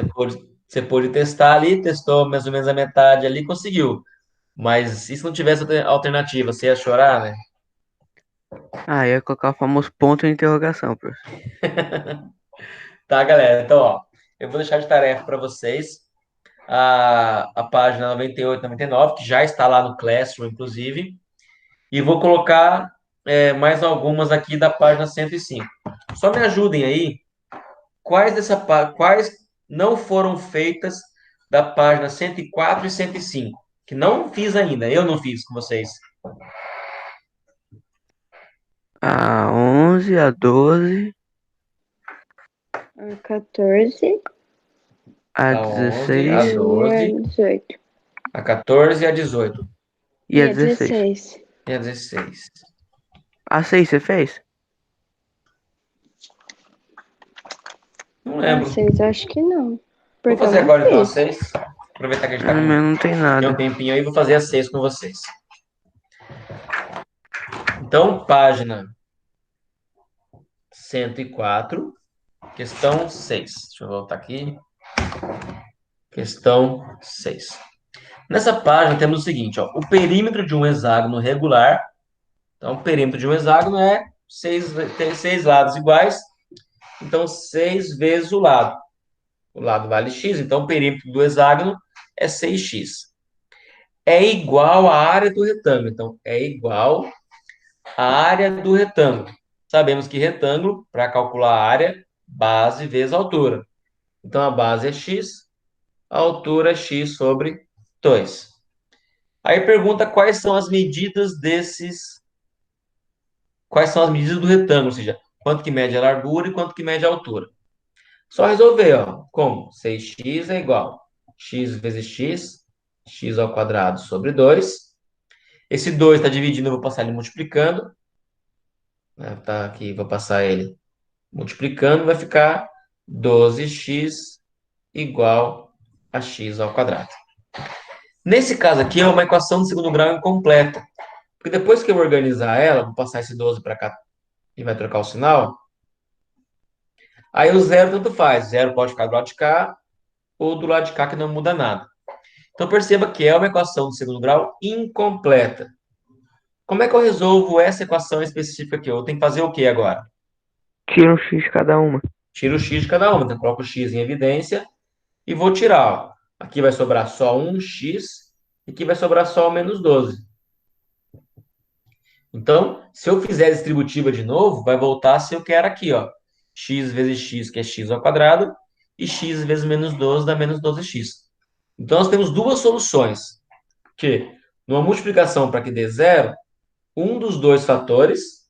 Você pôde testar ali, testou mais ou menos a metade ali, conseguiu. Mas e se não tivesse alternativa, você ia chorar, né? Ah, eu ia colocar o famoso ponto de interrogação, professor. Tá, galera? Então, ó, eu vou deixar de tarefa para vocês a página 98, 99, que já está lá no Classroom, inclusive, e vou colocar mais algumas aqui da página 105. Só me ajudem aí, quais não foram feitas da página 104 e 105, que não fiz ainda, eu não fiz com vocês. A 11, a 12, A 14 a A 11, a 16 e a 12, 18. a 14 e a 18. e E a a 16. 16. E a 16. A 6 você fez? Não A lembro. 6 acho que não. Vou Porque eu fazer não agora então a fiz. 6. Aproveitar que a gente tá No com meu não tem tem um nada. tempinho aí, vou fazer a 6 com vocês. Então, página 104, questão 6. Deixa eu voltar aqui. Questão 6. Nessa página temos o seguinte, ó, o perímetro de um hexágono regular. Então, o perímetro de um hexágono tem seis lados iguais, então 6 vezes o lado. O lado vale x, então o perímetro do hexágono é 6x. É igual à área do retângulo. Então, é igual à área do retângulo. Sabemos que retângulo, para calcular a área, base vezes altura. Então, a base é x, a altura é x sobre 2. Aí pergunta quais são as medidas desses. Quais são as medidas do retângulo, ou seja, quanto que mede a largura e quanto que mede a altura. Só resolver, ó. Como? 6x é igual a x vezes x, x ao quadrado sobre 2. Esse 2 está dividindo, eu vou passar ele multiplicando. Né? Tá aqui, vou passar ele multiplicando, vai ficar 12x igual a x ao quadrado. Nesse caso aqui é uma equação de segundo grau incompleta. Porque depois que eu organizar ela, vou passar esse 12 para cá e vai trocar o sinal. Aí o zero tanto faz. Zero pode ficar do lado de cá ou do lado de cá que não muda nada. Então perceba que é uma equação de segundo grau incompleta. Como é que eu resolvo essa equação específica aqui? Eu tenho que fazer o que agora? Tira um X cada uma. Tiro o x de cada uma. Então coloco o x em evidência e vou tirar. Ó. Aqui vai sobrar só um x e aqui vai sobrar só o menos 12. Então, se eu fizer a distributiva de novo, vai voltar a ser o que era aqui, ó. X vezes x, que é x ao quadrado, e x vezes menos 12 dá menos 12x. Então, nós temos duas soluções. Que, numa multiplicação para que dê zero, um dos dois fatores,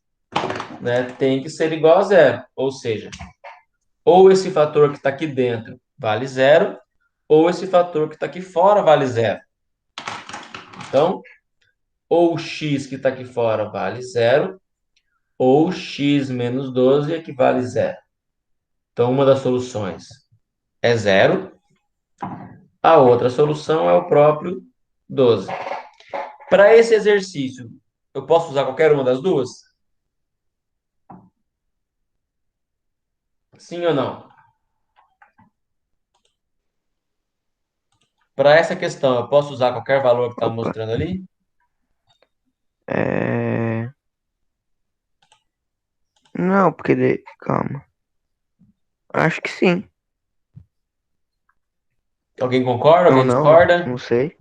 né, tem que ser igual a zero. Ou seja, ou esse fator que está aqui dentro vale zero, ou esse fator que está aqui fora vale zero. Então, ou o x que está aqui fora vale zero, ou x menos 12 equivale a zero. Então, uma das soluções é zero, a outra solução é o próprio 12. Para esse exercício, eu posso usar qualquer uma das duas? Sim ou não? Para essa questão, eu posso usar qualquer valor que está Opa. mostrando ali? É... Não, porque... Calma. Acho que sim. Alguém concorda? Ou Alguém não, né? discorda? Não sei.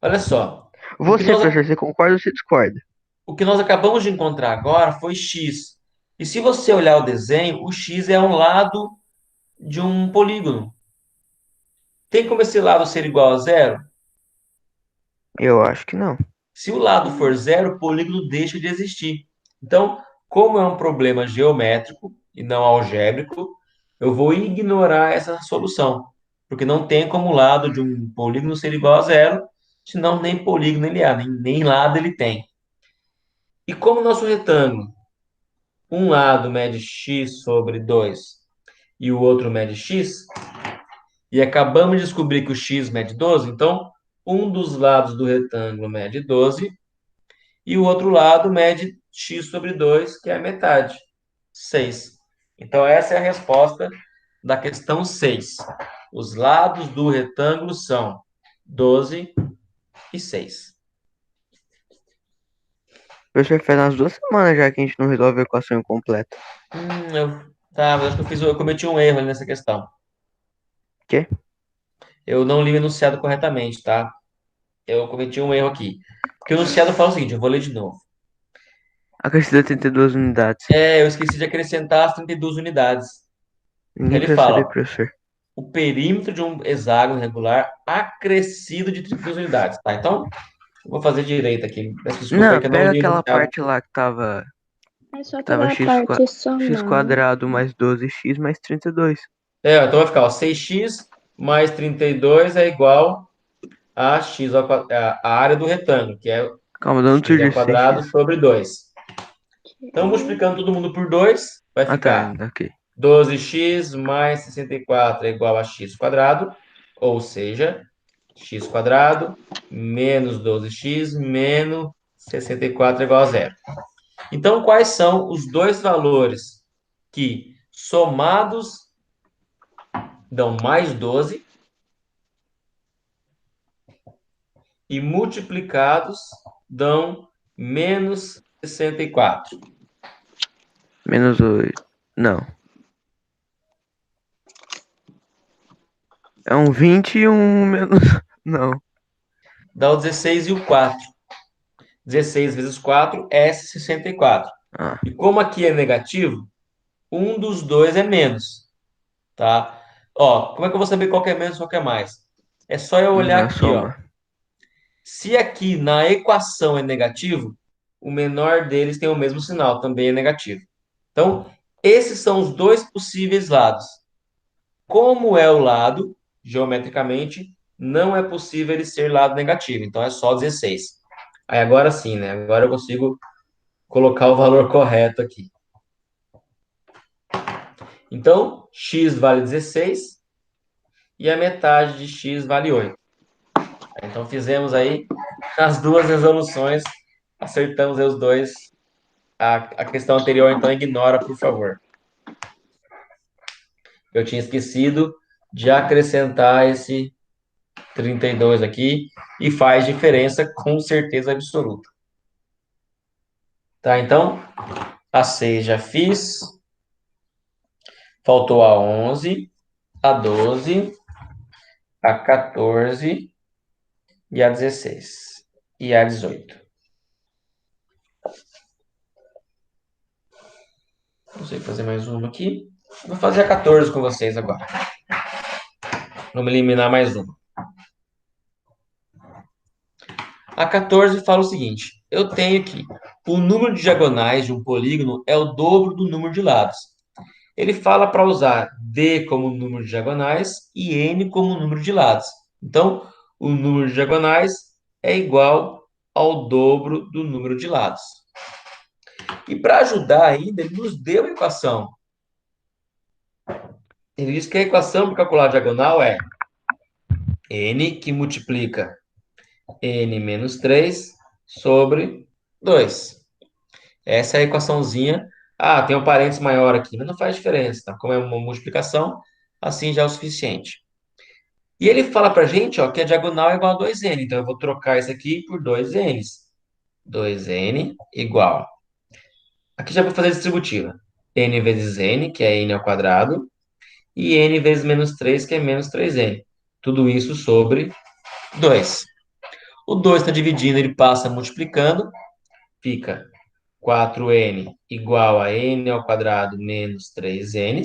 Olha só. O que Você, nós, professor, você concorda ou você discorda? o que nós acabamos de encontrar agora foi x. E se você olhar o desenho, o x é um lado de um polígono. Tem como esse lado ser igual a zero? Eu acho que não. Se o lado for zero, o polígono deixa de existir. Então, como é um problema geométrico e não algébrico, eu vou ignorar essa solução, porque não tem como o lado de um polígono ser igual a zero, senão nem polígono ele há, nem lado ele tem. E como nosso retângulo, um lado mede x sobre 2 e o outro mede x, e acabamos de descobrir que o x mede 12, então um dos lados do retângulo mede 12 e o outro lado mede x sobre 2, que é a metade, 6. Então, essa é a resposta da questão 6. Os lados do retângulo são 12 e 6. Professor, faz umas 2 semanas já que a gente não resolve a equação incompleta. Tá, mas acho que eu cometi um erro ali nessa questão. Quê? Eu não li o enunciado corretamente, tá? Eu cometi um erro aqui. Porque o enunciado fala o seguinte, eu vou ler de novo. Acrescida 32 unidades. Eu esqueci de acrescentar as 32 unidades. Ninguém Ele precisa saber, fala, professor. o perímetro de um hexágono regular acrescido de 32 unidades, tá? Então, eu vou fazer direito aqui. Peço desculpa aí Não, que eu não pega li o aquela enunciado. parte lá que tava, É só tava pegar a parte x somar. quadrado mais 12x mais 32. Então vai ficar, ó, 6x mais 32 é igual a x a área do retângulo, que é Calma, de onde x surgiu ao esse quadrado 6x? sobre 2. Então, multiplicando todo mundo por 2, vai Ah, tá, ficar ok. 12x mais 64 é igual a x quadrado, ou seja, x quadrado menos 12x menos 64 é igual a zero. Então, quais são os dois valores que, somados, dão mais 12 e multiplicados dão menos 64? Menos 8. Não. É um 20 e um menos. Não. Dá o 16 e o 4. 16 vezes 4 é 64. Ah, E como aqui é negativo, um dos dois é menos, tá? Ó, como é que eu vou saber qual que é menos e qual que é mais? É só eu olhar na aqui, ó. soma. Se aqui na equação é negativo, o menor deles tem o mesmo sinal, também é negativo. Então, esses são os dois possíveis lados. Como é o lado, geometricamente, não é possível ele ser lado negativo, então é só 16. Aí agora sim, né? Agora eu consigo colocar o valor correto aqui. Então, x vale 16 e a metade de x vale 8. Então, fizemos aí as duas resoluções, acertamos aí os dois. A questão anterior, então, ignora, por favor. Eu tinha esquecido de acrescentar esse 32 aqui e faz diferença com certeza absoluta. Tá, então, a 6 já fiz. Faltou a 11, a 12, a 14 e a 16 e a 18. Não sei fazer mais uma aqui. Vou fazer a 14 com vocês agora. Vamos eliminar mais uma. A 14 fala o seguinte: eu tenho aqui o número de diagonais de um polígono é o dobro do número de lados. Ele fala para usar d como número de diagonais e n como número de lados. Então, o número de diagonais é igual ao dobro do número de lados. E para ajudar ainda, ele nos deu a equação. Ele diz que a equação para calcular a diagonal é n que multiplica n menos 3 sobre 2. Essa é a equaçãozinha. Ah, tem um parênteses maior aqui, mas não faz diferença, tá? Como é uma multiplicação, assim já é o suficiente. E ele fala para a gente, ó, que a diagonal é igual a 2n. Então, eu vou trocar isso aqui por 2n's. 2n igual. Aqui já vou fazer a distributiva. N vezes n, que é n ao quadrado, e n vezes menos 3, que é menos 3n. Tudo isso sobre 2. O 2 está dividindo, ele passa multiplicando, fica 4n igual a n ao quadrado menos 3n.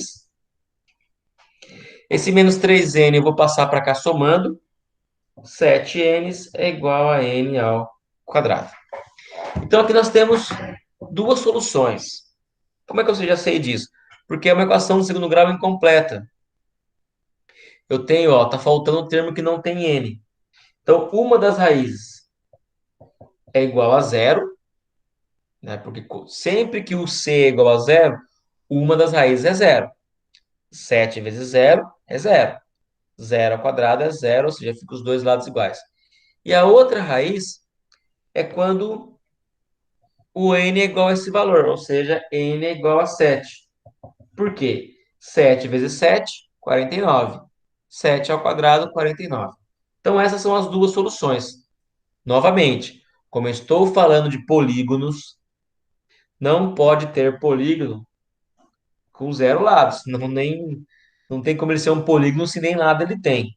Esse menos 3n eu vou passar para cá somando. 7n é igual a n ao quadrado. Então, aqui nós temos duas soluções. Como é que eu já sei disso? Porque é uma equação do segundo grau incompleta. Eu tenho, ó, tá faltando um termo que não tem n. Então, uma das raízes é igual a zero, né? Porque sempre que o c é igual a zero, uma das raízes é zero. 7 vezes zero é zero. Zero ao quadrado é zero, ou seja, fica os dois lados iguais. E a outra raiz é quando o n é igual a esse valor, ou seja, n é igual a 7. Por quê? 7 vezes 7, 49. 7 ao quadrado, 49. Então, essas são as duas soluções. Novamente, como eu estou falando de polígonos, não pode ter polígono com zero lados. Não tem como ele ser um polígono se nem lado ele tem.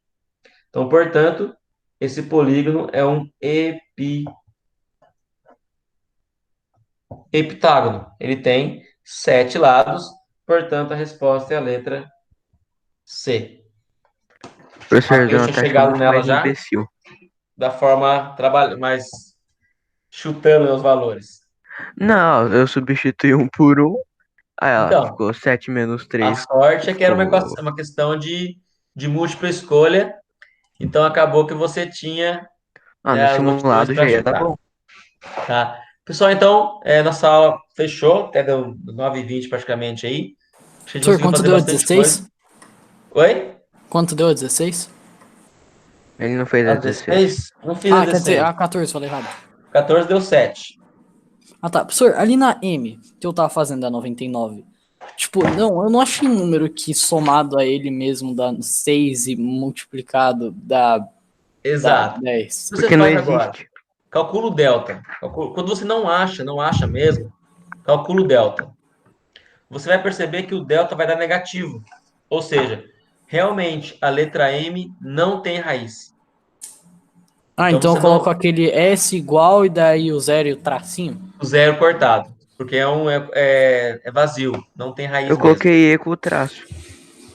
Então, portanto, esse polígono é um heptágono. Ele tem 7 lados, portanto, a resposta é a letra C. Professor, deu Matheus uma tinha taxa chegado muito nela mais já, imbecil. da forma mais chutando os valores. Não, eu substituí um por um. Aí ela Então, ficou 7 menos a 3. sorte é que era Ficou. uma questão de múltipla escolha, então acabou que você tinha, Ah, né, no as opções simulado para já ia dar chutar, bom. tá? Pessoal, então, nossa aula fechou, até deu 9h20 praticamente aí. Acho que a gente Professor, conseguiu quanto fazer deu? bastante coisa. 16? Oi? Quanto deu? 16? Ele não fez a Às 16. 16? Não fiz às Ah, quer dizer, 16. 14, falei errado. 14 deu 7. Ah, tá. Professor, ali na M, que eu tava fazendo a 99, tipo, não, eu não achei um número que somado a ele mesmo dá 6 e multiplicado dá Exato. 10. O que você Porque não faz agora? existe. Calcula o delta. Quando você não acha mesmo, calcula o delta. Você vai perceber que o delta vai dar negativo. Ou seja, realmente a letra M não tem raiz. Ah, Então então você eu coloco não. aquele S igual e daí o zero e o tracinho? O zero cortado. Porque é vazio, não tem raiz Eu mesmo. coloquei E com o traço.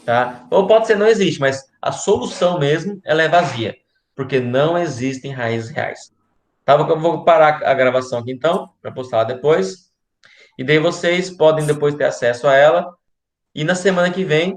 Tá? Ou pode ser não existe, mas a solução mesmo ela é vazia. Porque não existem raízes reais. Tá? Eu vou parar a gravação aqui então, para postar lá depois. E daí vocês podem depois ter acesso a ela. E na semana que vem